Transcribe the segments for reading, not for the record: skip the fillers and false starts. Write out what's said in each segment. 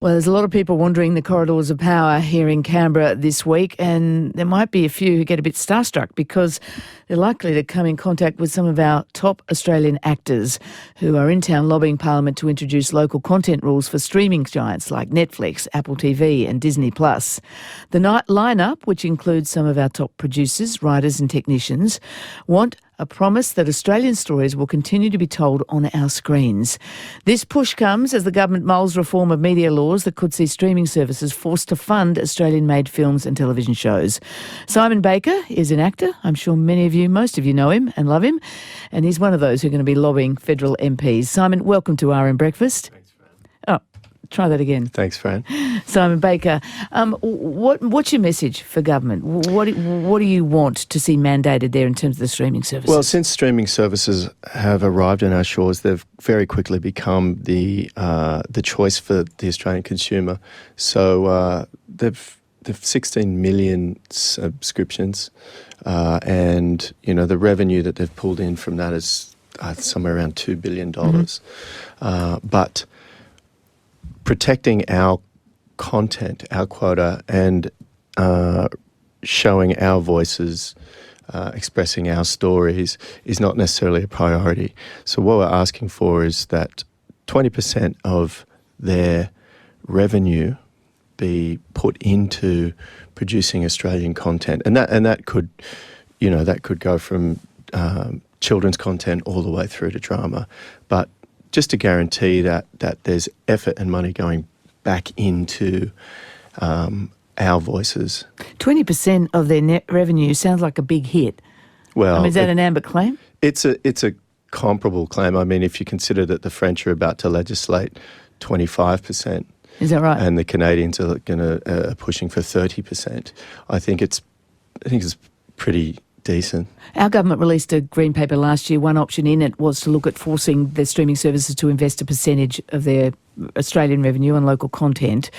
Well, there's a lot of people wandering the corridors of power here in Canberra this week, and there might be a few who get a bit starstruck because they're likely to come in contact with some of our top Australian actors who are in town lobbying Parliament to introduce local content rules for streaming giants like Netflix, Apple TV and Disney+. The night lineup, which includes some of our top producers, writers and technicians, want a promise that Australian stories will continue to be told on our screens. This push comes as the government mulls reform of media laws that could see streaming services forced to fund Australian-made films and television shows. Simon Baker is an actor. I'm sure most of you know him and love him, and he's one of those who are going to be lobbying federal MPs. Simon, welcome to RM Breakfast. Thanks, Fran. Oh, try that again. Thanks, Fran. Simon Baker, what's your message for government? What do you want to see mandated there in terms of the streaming services? Well, since streaming services have arrived on our shores, they've very quickly become the choice for the Australian consumer. So they've 16 million subscriptions, and the revenue that they've pulled in from that is somewhere around $2 billion. But protecting our content, our quota, and showing our voices, expressing our stories is not necessarily a priority. So what we're asking for is that 20% of their revenue be put into producing Australian content, and that could go from children's content all the way through to drama, but just to guarantee that there's effort and money going back into our voices. 20% of their net revenue sounds like a big hit. Well, is that an ambit claim? It's a comparable claim. I mean, if you consider that the French are about to legislate 25%. Is that right? And the Canadians are pushing for 30%. I think it's pretty decent. Our government released a green paper last year. One option in it was to look at forcing the streaming services to invest a percentage of their Australian revenue on local content,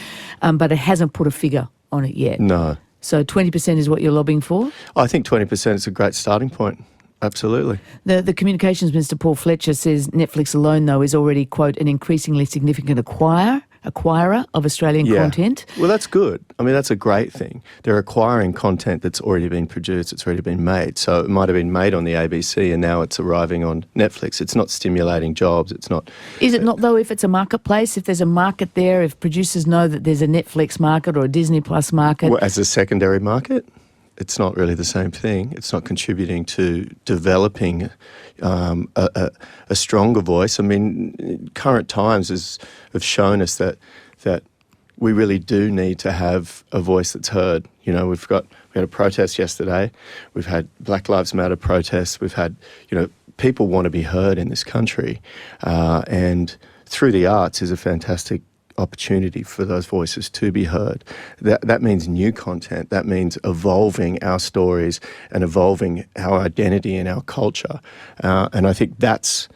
but it hasn't put a figure on it yet. No. So 20% is what you're lobbying for? I think 20% is a great starting point. Absolutely. The Communications Minister, Paul Fletcher, says Netflix alone, though, is already, quote, an increasingly significant acquirer of Australian content. Well, that's good. I mean, that's a great thing. They're acquiring content that's already been produced, it's already been made. So it might have been made on the ABC and now it's arriving on Netflix. It's not stimulating jobs. It's not... Is it not, though, if it's a marketplace, if there's a market there, if producers know that there's a Netflix market or a Disney Plus market? Well, as a secondary market, it's not really the same thing. It's not contributing to developing a stronger voice. I mean, current times have shown us that we really do need to have a voice that's heard. We had a protest yesterday. We've had Black Lives Matter protests. We've had, people want to be heard in this country. And through the arts is a fantastic opportunity for those voices to be heard. That means new content. That means evolving our stories and evolving our identity and our culture. And I think that's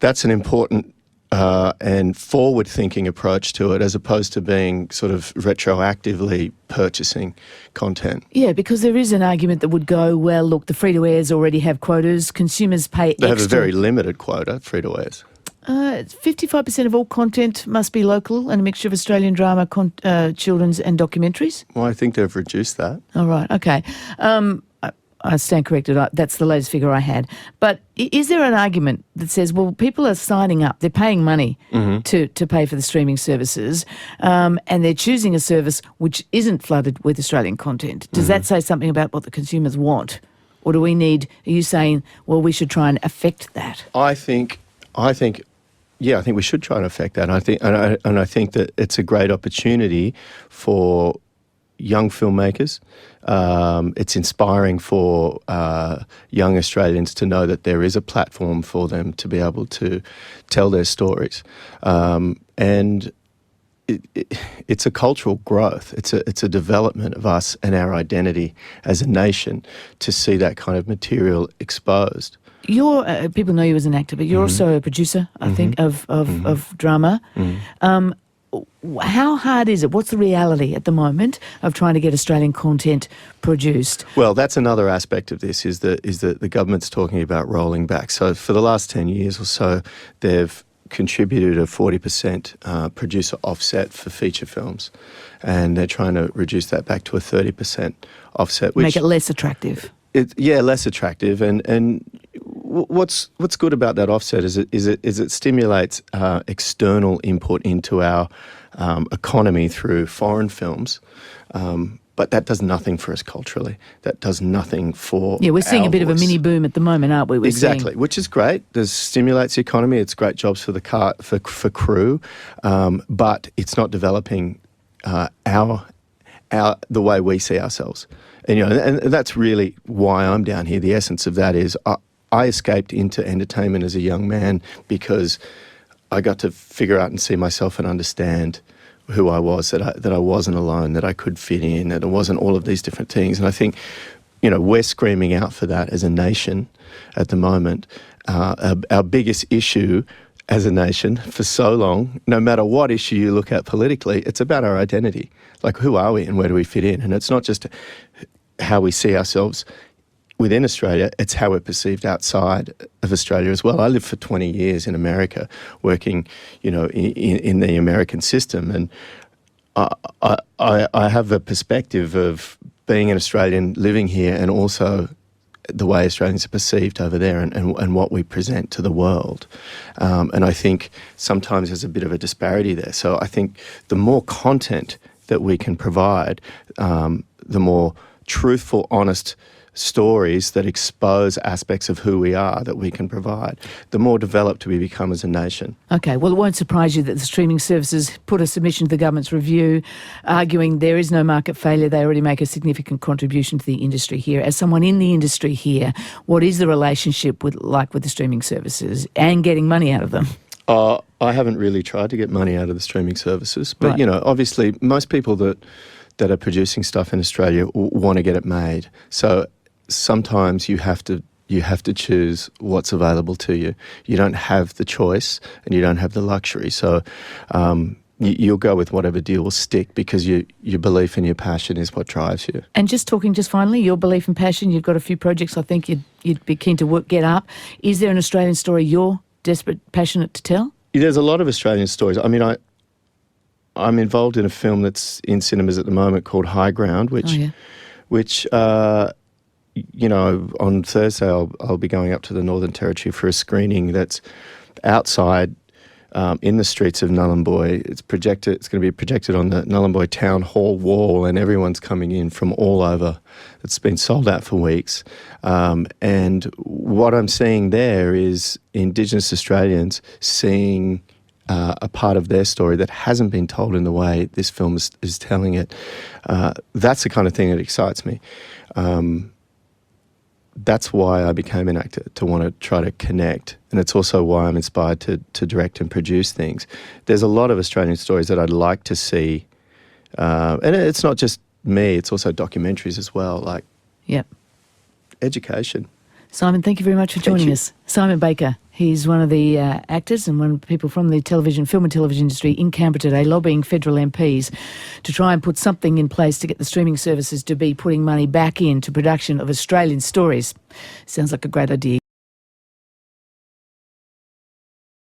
an important and forward-thinking approach to it, as opposed to being sort of retroactively purchasing content. Yeah, because there is an argument that would go, well, look, the free-to-airs already have quotas. Consumers pay extra. They have a very limited quota, free-to-airs. 55% of all content must be local and a mixture of Australian drama, children's and documentaries? Well, I think they've reduced that. All right, okay. I stand corrected. That's the latest figure I had. But is there an argument that says, well, people are signing up, they're paying money to pay for the streaming services, and they're choosing a service which isn't flooded with Australian content? Does that say something about what the consumers want? Or are you saying, well, we should try and affect that? I think we should try and affect that. And I think that it's a great opportunity for young filmmakers. It's inspiring for young Australians to know that there is a platform for them to be able to tell their stories. And it's a cultural growth. It's a development of us and our identity as a nation to see that kind of material exposed. People know you as an actor, but you're also a producer, I think, of drama. How hard is it? What's the reality at the moment of trying to get Australian content produced? Well, that's another aspect of this, is that the government's talking about rolling back. So for the last 10 years or so, they've contributed a 40% producer offset for feature films, and they're trying to reduce that back to a 30% offset. Which Make it less attractive. Less attractive. And what's good about that offset is it stimulates external input into our economy through foreign films. But that does nothing for us culturally. That does nothing for we're seeing our a bit of a voice. mini boom at the moment, aren't we? Exactly, which is great. This stimulates the economy. It's great jobs for the for crew, but it's not developing the way we see ourselves. And and that's really why I'm down here. The essence of that is I escaped into entertainment as a young man because I got to figure out and see myself and understand who I was, that I wasn't alone, that I could fit in, that it wasn't all of these different things. And I think, we're screaming out for that as a nation at the moment. Our biggest issue as a nation for so long, no matter what issue you look at politically, it's about our identity. Like, who are we and where do we fit in? And it's not just how we see ourselves within Australia, it's how we're perceived outside of Australia as well. I lived for 20 years in America, working, in the American system, and I have a perspective of being an Australian living here, and also the way Australians are perceived over there, and what we present to the world. And I think sometimes there's a bit of a disparity there. So I think the more content that we can provide, the more truthful, honest stories that expose aspects of who we are that we can provide, the more developed we become as a nation. Okay, well, it won't surprise you that the streaming services put a submission to the government's review, arguing there is no market failure. They already make a significant contribution to the industry here. As someone in the industry here, what is the relationship with the streaming services and getting money out of them? I haven't really tried to get money out of the streaming services, but Right. Obviously most people that are producing stuff in Australia want to get it made. So sometimes you have to choose what's available to you. You don't have the choice, and you don't have the luxury. So you'll go with whatever deal will stick, because your belief and your passion is what drives you. And just finally, your belief and passion, you've got a few projects I think you'd be keen to get up. Is there an Australian story you're passionate to tell? There's a lot of Australian stories. I mean, I'm involved in a film that's in cinemas at the moment called High Ground, which on Thursday I'll be going up to the Northern Territory for a screening that's outside in the streets of Nhulunbuy. It's going to be projected on the Nhulunbuy Town Hall wall, and everyone's coming in from all over. It's been sold out for weeks. And what I'm seeing there is Indigenous Australians seeing a part of their story that hasn't been told in the way this film is telling it. That's the kind of thing that excites me. That's why I became an actor, to want to try to connect. And it's also why I'm inspired to direct and produce things. There's a lot of Australian stories that I'd like to see. And it's not just me, it's also documentaries as well, like education. Simon, thank you very much for joining us. Simon Baker, he's one of the actors and one of the people from the film and television industry in Canberra today, lobbying federal MPs to try and put something in place to get the streaming services to be putting money back into production of Australian stories. Sounds like a great idea.